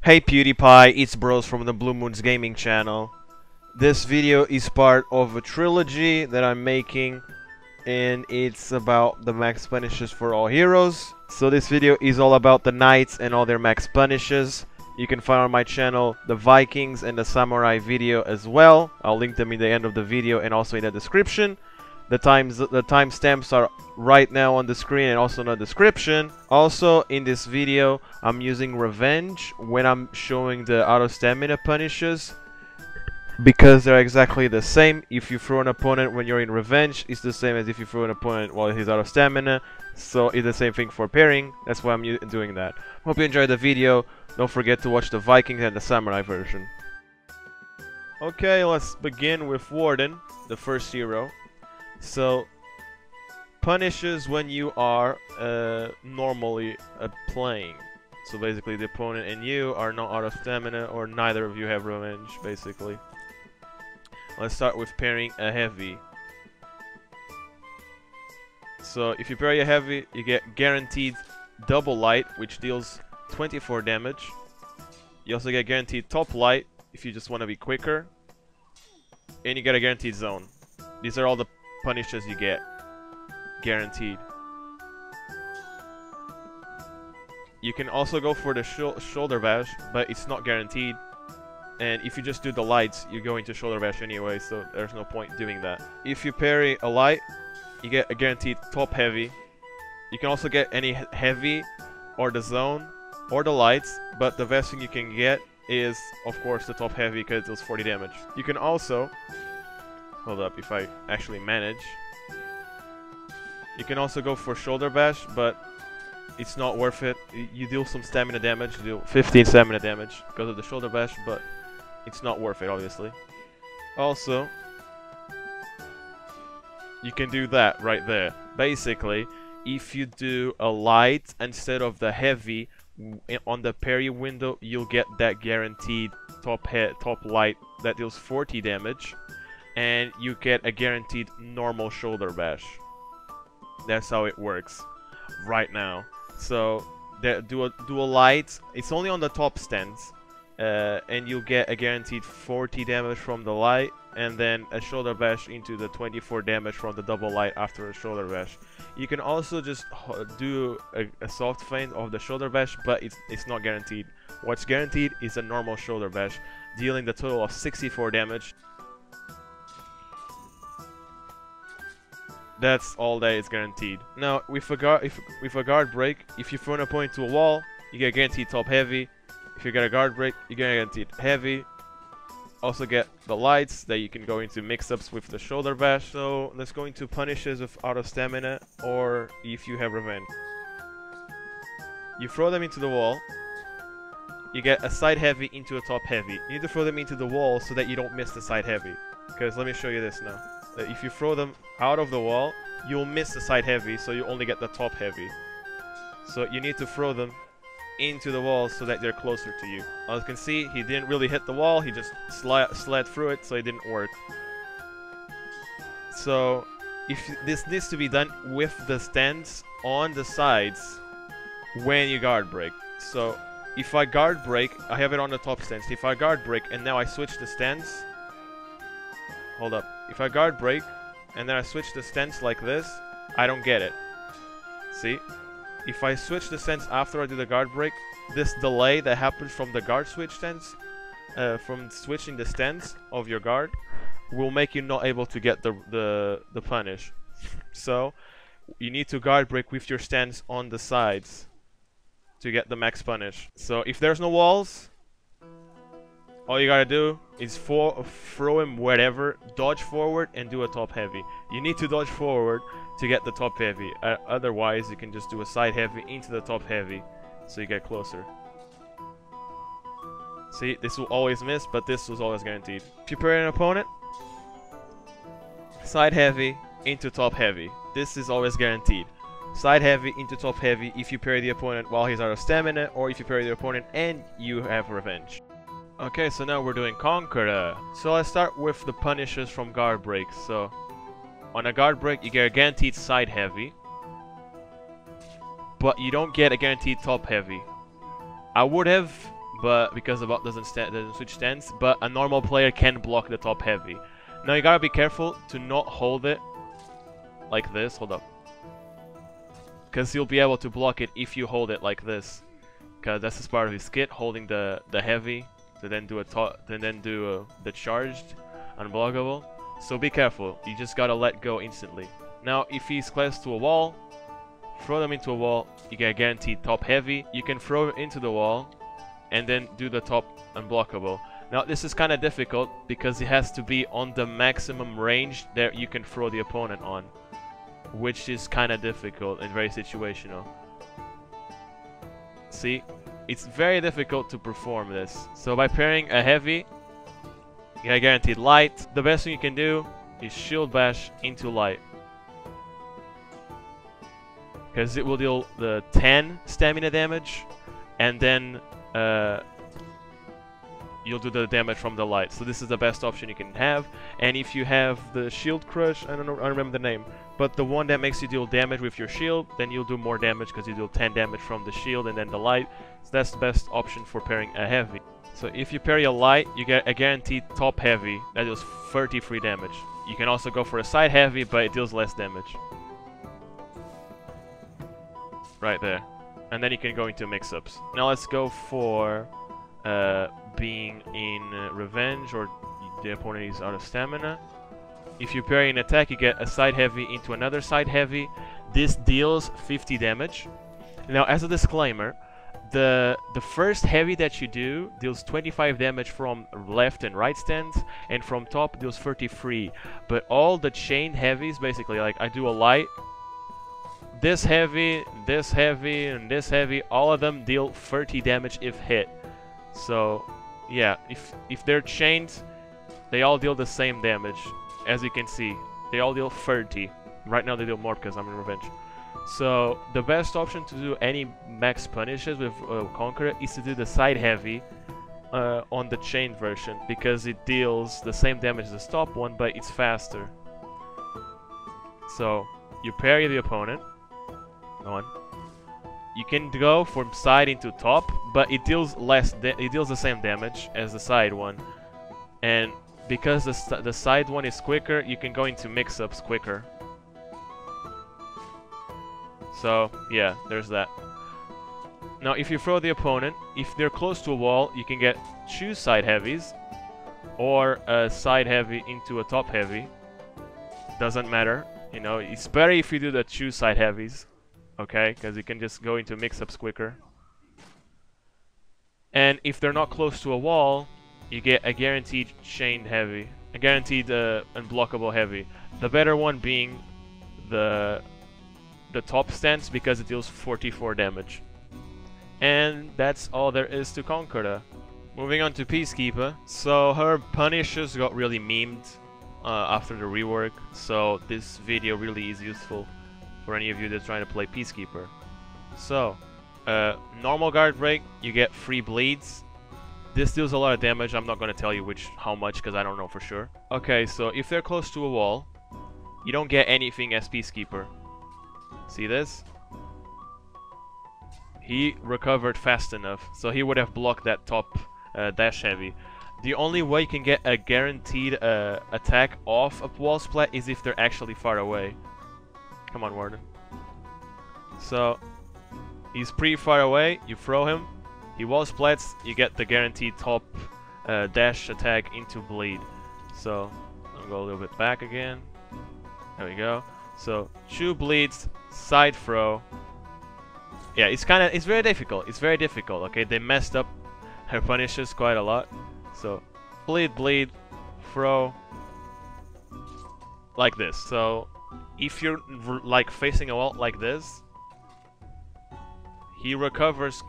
Hey PewDiePie, it's Bros from the Blue Moons Gaming channel. This video is part of a trilogy that I'm making, and it's about the max punishes for all heroes. So this video is all about the knights and all their max punishes. You can find on my channel the Vikings and the Samurai video as well. I'll link them in the end of the video and also in the description. The timestamps are right now on the screen and also in the description. Also, in this video, I'm using Revenge when I'm showing the auto stamina punishes, because they're exactly the same. If you throw an opponent when you're in Revenge, it's the same as if you throw an opponent while he's out of stamina. So it's the same thing for parrying. That's why I'm doing that. Hope you enjoyed the video. Don't forget to watch the Vikings and the Samurai version. Okay, let's begin with Warden, the first hero. So, punishes when you are normally playing. So basically the opponent and you are not out of stamina, or neither of you have revenge, basically. Let's start with parrying a heavy. So if you parry a heavy, you get guaranteed double light, which deals 24 damage. You also get guaranteed top light if you just want to be quicker. And you get a guaranteed zone. These are all the punishes you get guaranteed. You can also go for the shoulder bash, but it's not guaranteed, and if you just do the lights, you go into shoulder bash anyway, so there's no point doing that. If you parry a light, you get a guaranteed top heavy. You can also get any heavy or the zone or the lights, but the best thing you can get is of course the top heavy, because it does 40 damage. You can also, hold up, if I actually manage. You can also go for shoulder bash, but it's not worth it. You deal some stamina damage, you deal 15 stamina damage because of the shoulder bash, but it's not worth it, obviously. Also, you can do that right there. Basically, if you do a light instead of the heavy on the parry window, you'll get that guaranteed top light that deals 40 damage. And you get a guaranteed normal shoulder bash. That's how it works right now. So do a light. It's only on the top stands, and you'll get a guaranteed 40 damage from the light, and then a shoulder bash into the 24 damage from the double light after a shoulder bash. You can also just do a soft feint of the shoulder bash, but it's not guaranteed. What's guaranteed is a normal shoulder bash, dealing the total of 64 damage. That's all that is guaranteed. Now, with a guard break, if you throw an opponent to a wall, you get guaranteed top heavy. If you get a guard break, you get guaranteed heavy. Also get the lights that you can go into mix-ups with the shoulder bash. So let's go into punishes with auto stamina, or if you have revenge. You throw them into the wall. You get a side heavy into a top heavy. You need to throw them into the wall so that you don't miss the side heavy. Because let me show you this now. If you throw them out of the wall, you'll miss the side heavy, so you only get the top heavy. So you need to throw them into the wall so that they're closer to you. As you can see, he didn't really hit the wall, he just slid through it, so it didn't work. So this needs to be done with the stands on the sides when you guard break. So if I guard break, I have it on the top stands. If I guard break and now I switch the stands, hold up. If I guard break and then I switch the stance like this, I don't get it. See? If I switch the stance after I do the guard break, this delay that happens from the guard switch stance, from switching the stance of your guard, will make you not able to get the punish. So you need to guard break with your stance on the sides to get the max punish. So if there's no walls, all you gotta do is throw him wherever, dodge forward, and do a top heavy. You need to dodge forward to get the top heavy. Otherwise, you can just do a side heavy into the top heavy, so you get closer. See, this will always miss, but this was always guaranteed. If you parry an opponent, side heavy into top heavy. This is always guaranteed. Side heavy into top heavy if you parry the opponent while he's out of stamina, or if you parry the opponent and you have revenge. Okay, so now we're doing Conqueror. So let's start with the punishes from guard break. So on a guard break, you get a guaranteed side heavy, but you don't get a guaranteed top heavy. I would have but because the bot doesn't switch stance, but a normal player can block the top heavy. Now you gotta be careful to not hold it like this. Hold up, because you'll be able to block it if you hold it like this, because that's just part of his kit, holding the heavy to then do the charged unblockable. So be careful, you just gotta let go instantly. Now if he's close to a wall, throw them into a wall, you get a guaranteed top heavy. You can throw it into the wall and then do the top unblockable. Now this is kind of difficult because it has to be on the maximum range that you can throw the opponent on, which is kind of difficult and very situational. See, it's very difficult to perform this. So by pairing a heavy, you get a guaranteed light. The best thing you can do is shield bash into light, because it will deal the 10 stamina damage, and then you'll do the damage from the light. So this is the best option you can have. And if you have the shield crush, I don't remember the name, but the one that makes you deal damage with your shield, then you'll do more damage because you deal 10 damage from the shield and then the light. So that's the best option for pairing a heavy. So if you parry a light, you get a guaranteed top heavy that deals 30 free damage. You can also go for a side heavy, but it deals less damage. Right there. And then you can go into mix-ups. Now let's go for being in revenge, or the opponent is out of stamina. If you parry an attack, you get a side heavy into another side heavy. This deals 50 damage. Now, as a disclaimer, the first heavy that you do deals 25 damage from left and right stance, and from top deals 33. But all the chain heavies, basically, like I do a light, this heavy, and this heavy, all of them deal 30 damage if hit. So yeah, if they're chained, they all deal the same damage. As you can see, they all deal 30. Right now they deal more because I'm in revenge. So the best option to do any max punishes with Conqueror is to do the side heavy on the chained version, because it deals the same damage as the top one, but it's faster. So you parry the opponent. You can go from side into top, but it deals less. It deals the same damage as the side one, and because the side one is quicker, you can go into mix-ups quicker. So yeah, there's that. Now if you throw the opponent, if they're close to a wall, you can get 2 side heavies, or a side heavy into a top heavy. Doesn't matter, you know. It's better if you do the 2 side heavies. Okay, because you can just go into mix-ups quicker. And if they're not close to a wall, you get a guaranteed chained heavy, a guaranteed unblockable heavy. The better one being the top stance, because it deals 44 damage. And that's all there is to Conqueror. Moving on to Peacekeeper. So her punishes got really memed after the rework, so this video really is useful for any of you that's trying to play Peacekeeper. So, normal guard break, you get free bleeds. This deals a lot of damage. I'm not going to tell you how much, because I don't know for sure. Okay, so if they're close to a wall, you don't get anything as Peacekeeper. See this? He recovered fast enough, so he would have blocked that top dash heavy. The only way you can get a guaranteed attack off a wall splat is if they're actually far away. Come on, Warden. So, he's pretty far away, you throw him, he wall splats, you get the guaranteed top dash attack into bleed. So, I'll go a little bit back again. There we go. So, 2 bleeds, side throw. Yeah, it's very difficult. It's very difficult, okay? They messed up her punishes quite a lot. So, bleed, throw. Like this. So, if you're like facing a wall like this, he recovers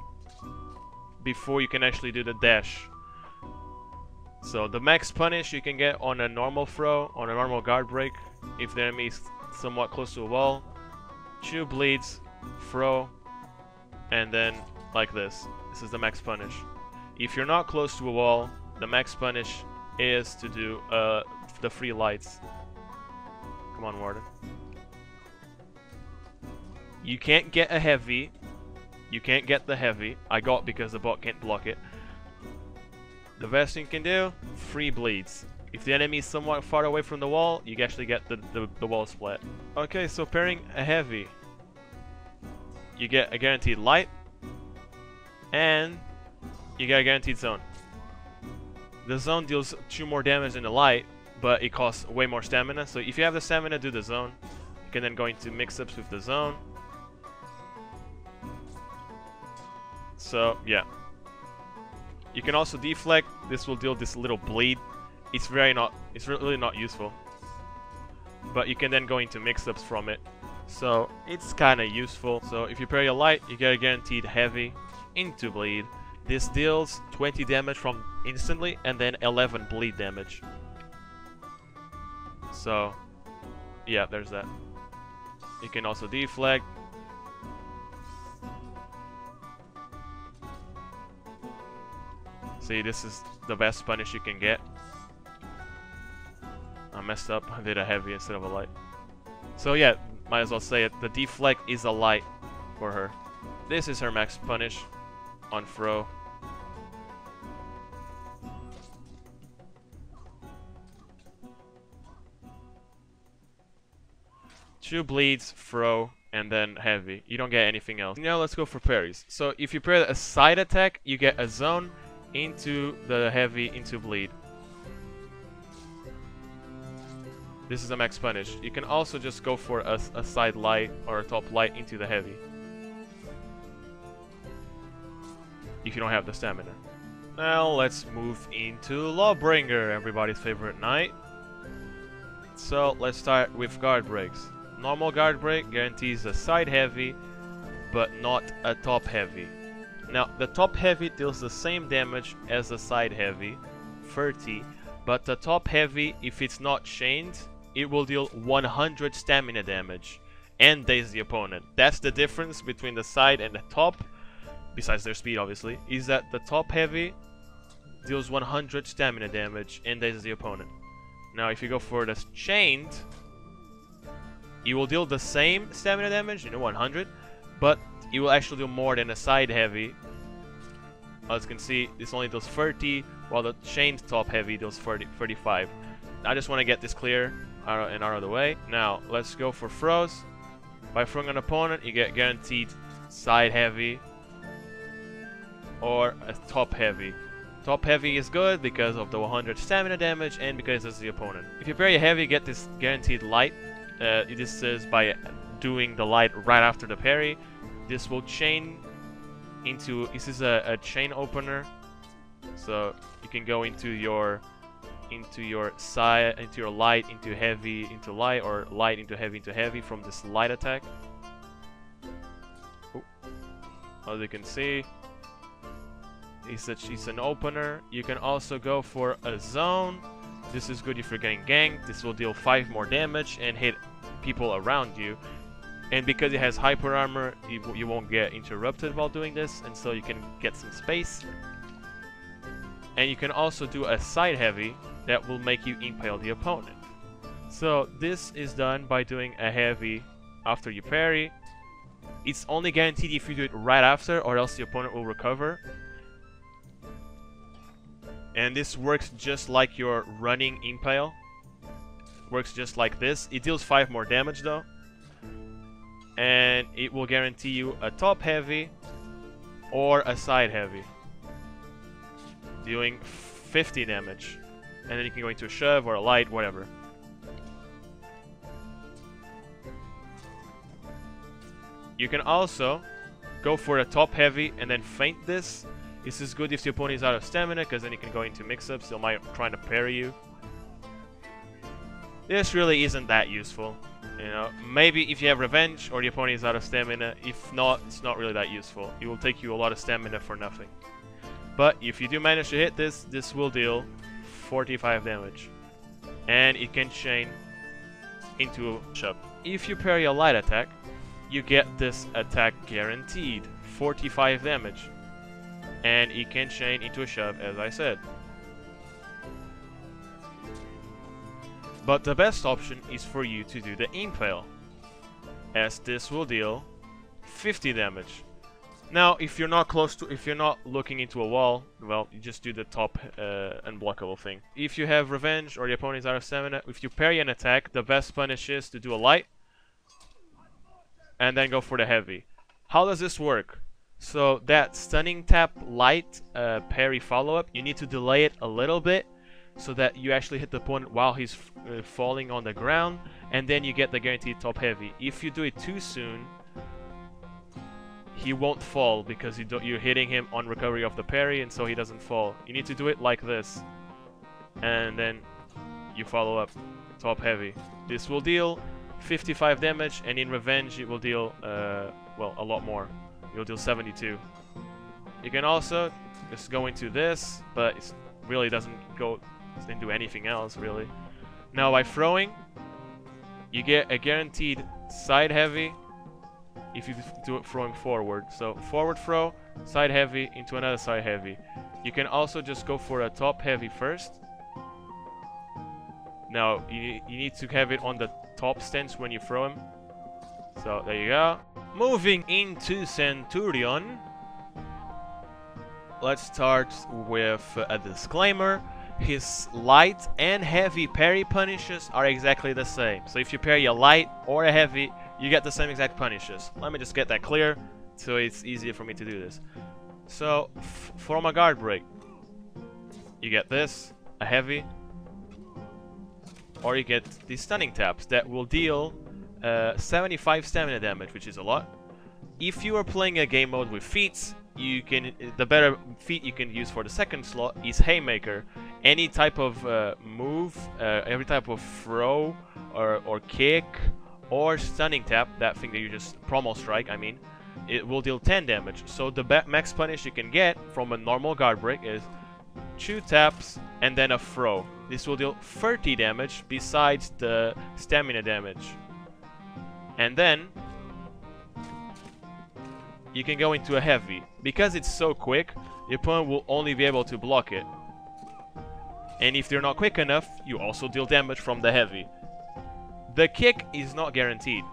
before you can actually do the dash. So the max punish you can get on a normal throw, on a normal guard break, if the enemy is somewhat close to a wall, 2 bleeds, throw, and then like this. This is the max punish. If you're not close to a wall, the max punish is to do the free lights. Come on, Warden. You can't get a heavy. You can't get the heavy. I got because the bot can't block it. The best thing you can do, free bleeds. If the enemy is somewhat far away from the wall, you can actually get the wall split. Okay, so pairing a heavy, you get a guaranteed light, and you get a guaranteed zone. The zone deals 2 more damage than the light, but it costs way more stamina. So if you have the stamina, do the zone. You can then go into mix-ups with the zone. So yeah. You can also deflect. This will deal this little bleed. It's really not useful. But you can then go into mix-ups from it. So it's kind of useful. So if you pair your light, you get a guaranteed heavy into bleed. This deals 20 damage from instantly and then 11 bleed damage. So yeah, there's that. You can also deflect. See, this is the best punish you can get. I messed up, I did a heavy instead of a light. So yeah, might as well say it, the deflect is a light for her. This is her max punish on Fro. Two bleeds, Fro, and then heavy. You don't get anything else. Now let's go for parries. So if you pair a side attack, you get a zone into the heavy into bleed. This is a max punish. You can also just go for a side light or a top light into the heavy, if you don't have the stamina. Now let's move into Lawbringer, everybody's favorite knight. So let's start with guard breaks. Normal guard break guarantees a side heavy, but not a top heavy. Now the top heavy deals the same damage as the side heavy, 30, but the top heavy, if it's not chained, it will deal 100 stamina damage and daze the opponent. That's the difference between the side and the top, besides their speed obviously, is that the top heavy deals 100 stamina damage and dazes the opponent. Now if you go for the chained, you will deal the same stamina damage, 100, but it will actually do more than a side heavy. As you can see, this only does 30, while the chained top heavy does 35. I just want to get this clear and out of the way. Now, let's go for throws. By throwing an opponent, you get guaranteed side heavy or a top heavy. Top heavy is good because of the 100 stamina damage and because it's the opponent. If you parry a heavy, you get this guaranteed light. This is by doing the light right after the parry. This will chain into, this is a chain opener, so you can go into your side, into your light, into heavy, into light, or light into heavy from this light attack. Ooh. As you can see, it's an opener. You can also go for a zone. This is good if you're getting ganked. This will deal 5 more damage and hit people around you. And because it has hyper armor, you won't get interrupted while doing this, and so you can get some space. And you can also do a side heavy that will make you impale the opponent. So this is done by doing a heavy after you parry. It's only guaranteed if you do it right after, or else the opponent will recover. And this works just like your running impale. Works just like this. It deals 5 more damage though. And it will guarantee you a top heavy or a side heavy, doing 50 damage. And then you can go into a shove or a light, whatever. You can also go for a top heavy and then feint this. This is good if the opponent is out of stamina, because then you can go into mix-ups. They might try to parry you. This really isn't that useful. Maybe if you have revenge or the opponent is out of stamina. If not, it's not really that useful. It will take you a lot of stamina for nothing. But if you do manage to hit this, this will deal 45 damage. And it can chain into a shove. If you parry a light attack, you get this attack guaranteed, 45 damage. And it can chain into a shove, as I said. But the best option is for you to do the impale, as this will deal 50 damage. Now, if you're not looking into a wall, well, you just do the top unblockable thing. If you have revenge or the opponent is out of stamina, if you parry an attack, the best punish is to do a light and then go for the heavy. How does this work? So that stunning tap light parry follow-up, you need to delay it a little bit so that you actually hit the opponent while he's falling on the ground, and then you get the guaranteed top heavy. If you do it too soon, he won't fall because you're hitting him on recovery of the parry, and so he doesn't fall. You need to do it like this, and then you follow up top heavy. This will deal 55 damage, and in revenge it will deal well, a lot more. You'll deal 72. You can also just go into this, but it really doesn't do anything else really. Now by throwing, you get a guaranteed side heavy if you do it throwing forward. So forward throw, side heavy into another side heavy. You can also just go for a top heavy first. Now you need to have it on the top stance when you throw him. So there you go. Moving into Centurion, let's start with a disclaimer. His light and heavy parry punishes are exactly the same. So if you parry a light or a heavy, you get the same exact punishes. Let me just get that clear so it's easier for me to do this. So from a guard break, you get this, a heavy, or you get these stunning taps that will deal 75 stamina damage, which is a lot. If you are playing a game mode with feats, the better feat you can use for the second slot is Haymaker. Any type of move, every type of throw or kick or stunning tap, that thing that you just promo strike, I mean, it will deal 10 damage. So the max punish you can get from a normal guard break is 2 taps and then a throw. This will deal 30 damage besides the stamina damage. And then you can go into a heavy. Because it's so quick, the opponent will only be able to block it. And if they're not quick enough, you also deal damage from the heavy. The kick is not guaranteed.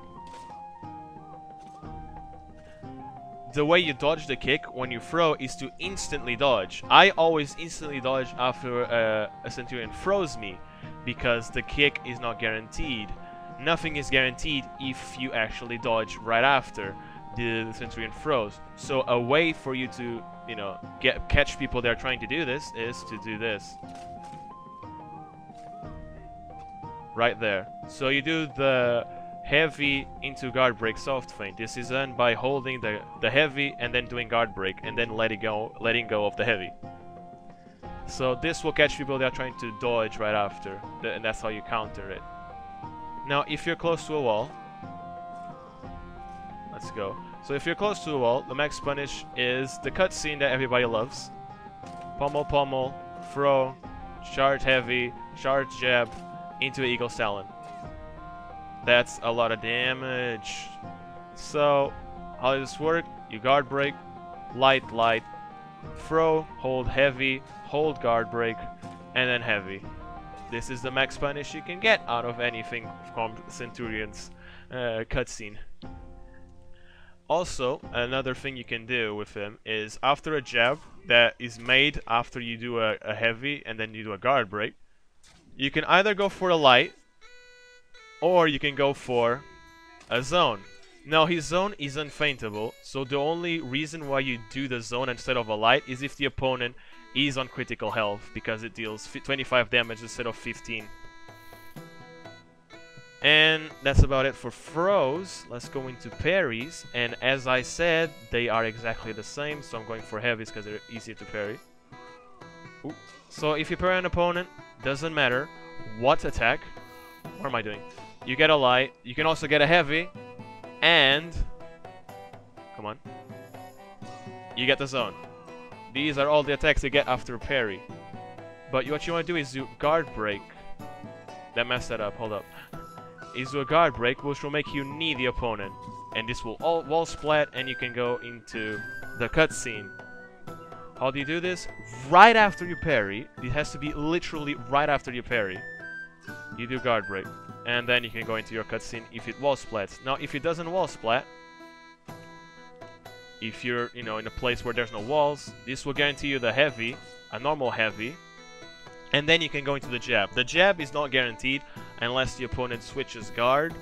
The way you dodge the kick when you throw is to instantly dodge. I always instantly dodge after a Centurion throws me, because the kick is not guaranteed. Nothing is guaranteed if you actually dodge right after the Centurion throws. So a way for you to, you know, catch people that are trying to do this is to do this. Right there. So you do the heavy into guard break soft feint. This is done by holding the heavy and then doing guard break and then letting go of the heavy. So this will catch people that are trying to dodge right after, and that's how you counter it. Now if you're close to a wall, let's go. So if you're close to a wall, the max punish is the cutscene that everybody loves. Pummel, pummel, throw, charge heavy, charge jab, into Eagle Talon. That's a lot of damage. So how does this work? You guard break, light, light, throw, hold heavy, hold guard break, and then heavy. This is the max punish you can get out of anything from Centurion's cutscene. Also, another thing you can do with him is after a jab that is made after you do a heavy and then you do a guard break, you can either go for a light or you can go for a zone. Now his zone is unfaintable, so the only reason why you do the zone instead of a light is if the opponent is on critical health, because it deals 25 damage instead of 15. And that's about it for throws. Let's go into parries, and as I said, they are exactly the same, so I'm going for heavies because they're easier to parry. Ooh. So if you parry an opponent, doesn't matter what attack. What am I doing? You get a light, you can also get a heavy, and come on, you get the zone. These are all the attacks you get after parry. But what you want to do is do guard break. That messed that up, hold up. Is do a guard break, which will make you knee the opponent, and this will all wall splat, and you can go into the cutscene. How do you do this? Right after you parry. It has to be literally right after you parry. You do guard break, and then you can go into your cutscene if it wall splats. Now if it doesn't wall splat, If you're, you know, in a place where there's no walls, this will guarantee you the heavy, a normal heavy, and then you can go into the jab. The jab is not guaranteed unless the opponent switches guard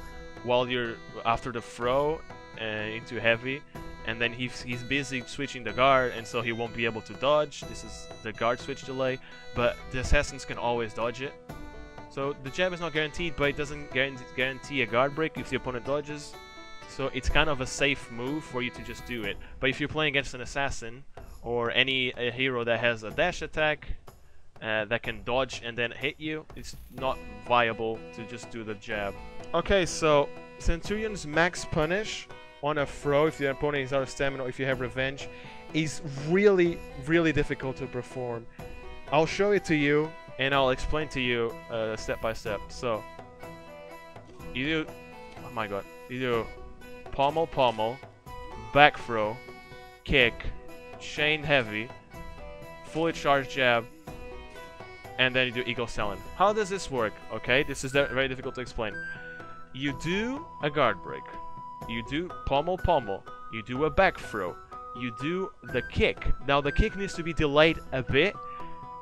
while you're after the throw into heavy, and then he's busy switching the guard, and so he won't be able to dodge. This is the guard switch delay, but the assassins can always dodge it. So the jab is not guaranteed, but it doesn't guarantee a guard break if the opponent dodges. So it's kind of a safe move for you to just do it. But if you're playing against an assassin or any hero that has a dash attack that can dodge and then hit you, it's not viable to just do the jab. Okay, so Centurion's max punish on a throw, if your opponent is out of stamina or if you have revenge, is really, really difficult to perform. I'll show it to you and I'll explain to you step by step. So you do, oh my god, you do pommel, back throw, kick, chain heavy, fully charged jab, and then you do eagle stallion. How does this work? Okay, this is very difficult to explain. You do a guard break, you do pommel, you do a back throw, you do the kick. Now the kick needs to be delayed a bit,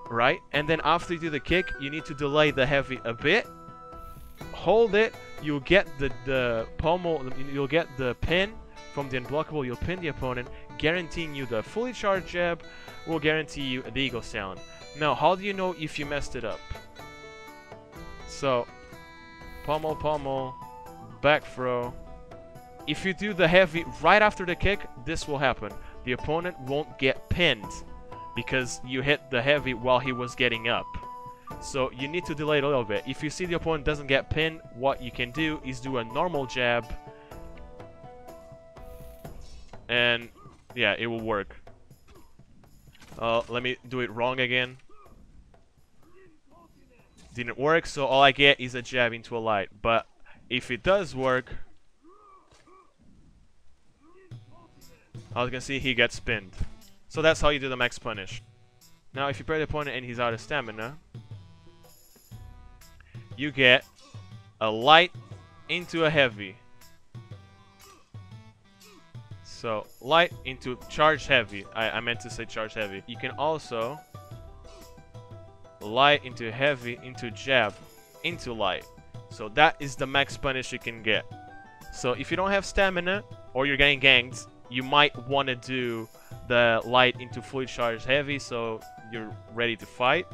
right? And then after you do the kick, you need to delay the heavy a bit, hold it, you'll get the pommel, you'll get the pin from the unblockable, you'll pin the opponent, guaranteeing you the fully charged jab, will guarantee you the eagle sound. Now, how do you know if you messed it up? So, pommel, back throw. If you do the heavy right after the kick, this will happen. The opponent won't get pinned because you hit the heavy while he was getting up. So you need to delay it a little bit. If you see the opponent doesn't get pinned, what you can do is do a normal jab. And yeah, it will work. Let me do it wrong again. Didn't work, so all I get is a jab into a light. But if it does work, as you can see, he gets pinned. So that's how you do the max punish. Now if you parry the opponent and he's out of stamina, you get a light into a heavy. So light into charge heavy. I meant to say charge heavy. You can also light into heavy into jab into light. So that is the max punish you can get. So if you don't have stamina or you're getting ganked, you might want to do the light into fully charged heavy so you're ready to fight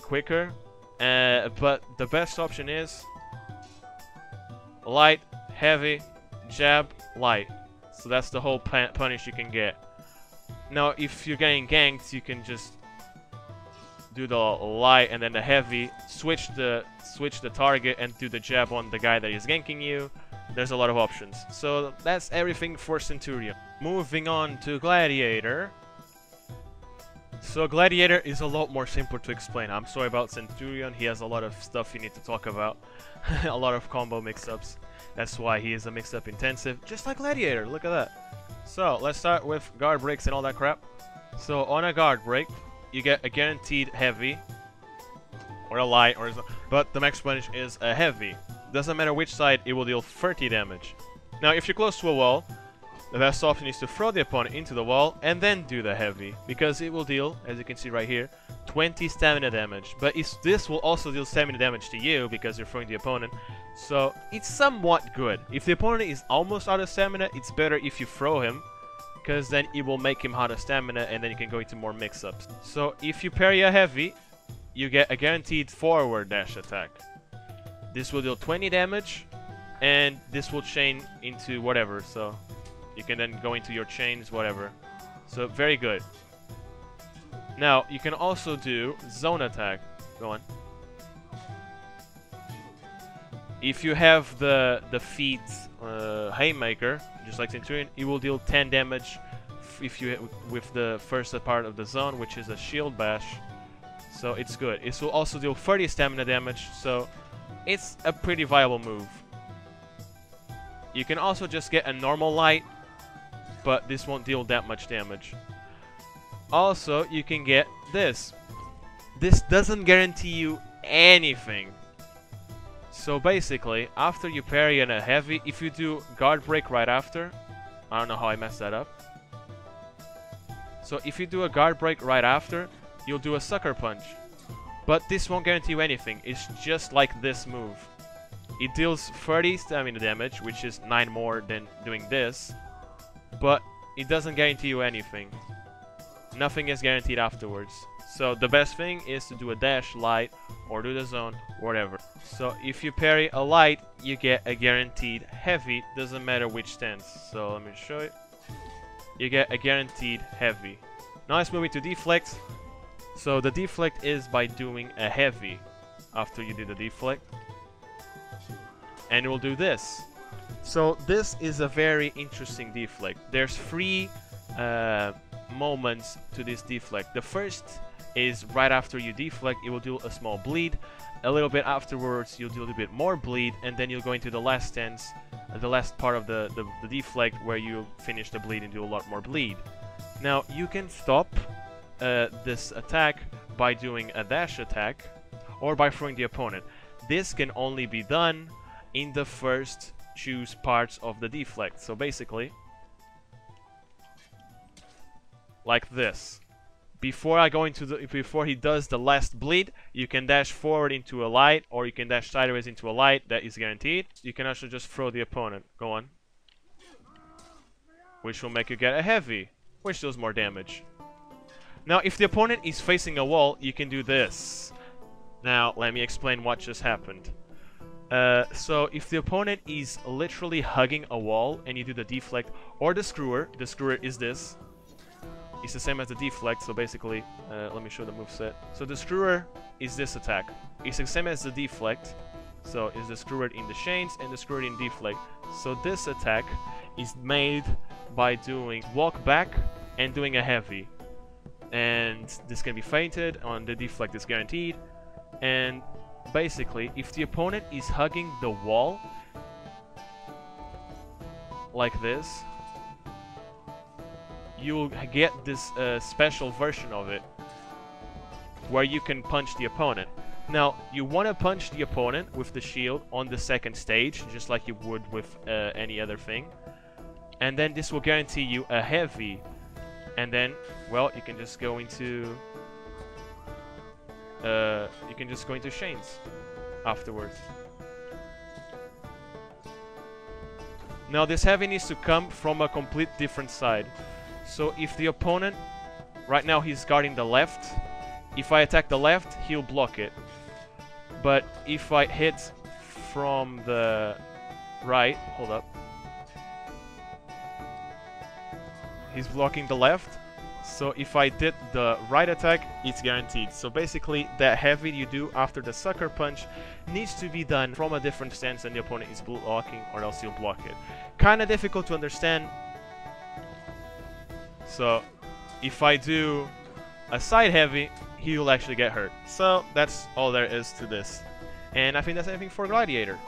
quicker. But the best option is light, heavy, jab, light. So that's the whole punish you can get. Now if you're getting ganked, you can just do the light and then the heavy, switch the target and do the jab on the guy that is ganking you. There's a lot of options. So that's everything for Centurion. Moving on to Gladiator. So Gladiator is a lot more simple to explain. I'm sorry about Centurion, he has a lot of stuff you need to talk about. A lot of combo mix-ups. That's why he is a mix-up intensive, just like Gladiator, look at that. So let's start with guard breaks and all that crap. So on a guard break, you get a guaranteed heavy, or a light, but the max punish is a heavy. Doesn't matter which side, it will deal 30 damage. Now if you're close to a wall, the best option is to throw the opponent into the wall and then do the heavy, because it will deal, as you can see right here, 20 stamina damage. But this will also deal stamina damage to you because you're throwing the opponent, so it's somewhat good. If the opponent is almost out of stamina, it's better if you throw him, because then it will make him out of stamina and then you can go into more mix-ups. So if you parry a heavy, you get a guaranteed forward dash attack. This will deal 20 damage, and this will chain into whatever, so you can then go into your chains, whatever. So very good. Now you can also do zone attack. Go on. If you have the feat haymaker, just like Centurion, it will deal 10 damage if you with the first part of the zone, which is a shield bash. So it's good. It will also deal 30 stamina damage, so it's a pretty viable move. You can also just get a normal light, but this won't deal that much damage. Also, you can get this. This doesn't guarantee you anything. So basically, after you parry in a heavy, if you do guard break right after, I don't know how I messed that up. So if you do a guard break right after, you'll do a sucker punch. But this won't guarantee you anything. It's just like this move. It deals 30 stamina damage, which is 9 more than doing this. But it doesn't guarantee you anything. Nothing is guaranteed afterwards. So the best thing is to do a dash light or do the zone, whatever. So if you parry a light, you get a guaranteed heavy, doesn't matter which stance. So let me show you. You get a guaranteed heavy. Now let's move into deflect. So the deflect is by doing a heavy after you do the deflect. And it will do this. So this is a very interesting deflect. There's 3 moments to this deflect. The first is right after you deflect, it will do a small bleed. A little bit afterwards, you'll do a little bit more bleed, and then you'll go into the last stance, the last part of the deflect, where you finish the bleed and do a lot more bleed. Now, you can stop this attack by doing a dash attack, or by throwing the opponent. This can only be done in the first choose parts of the deflect. So basically, like this. Before he does the last bleed, you can dash forward into a light, or you can dash sideways into a light. That is guaranteed. You can also just throw the opponent. Go on. Which will make you get a heavy, which does more damage. Now, if the opponent is facing a wall, you can do this. Now, let me explain what just happened. So, if the opponent is literally hugging a wall, and you do the deflect, or the screwer is this. It's the same as the deflect, so basically, let me show the moveset. So the screwer is this attack. It's the same as the deflect. So it's the screwer in the chains and the screwer in deflect. So this attack is made by doing walk back and doing a heavy. And this can be feinted. On the deflect is guaranteed. And basically, if the opponent is hugging the wall like this, you'll get this special version of it where you can punch the opponent. Now, you want to punch the opponent with the shield on the second stage, just like you would with any other thing. And then this will guarantee you a heavy. And then, well, you can just go into chains afterwards. Now, this heavy needs to come from a complete different side. So if the opponent, right now he's guarding the left, if I attack the left, he'll block it. But if I hit from the right, hold up, he's blocking the left. So if I did the right attack, it's guaranteed. So basically, that heavy you do after the sucker punch needs to be done from a different stance than the opponent is blocking, or else you'll block it. Kinda difficult to understand. So, if I do a side heavy, he will actually get hurt. So, that's all there is to this. And I think that's everything for Gladiator.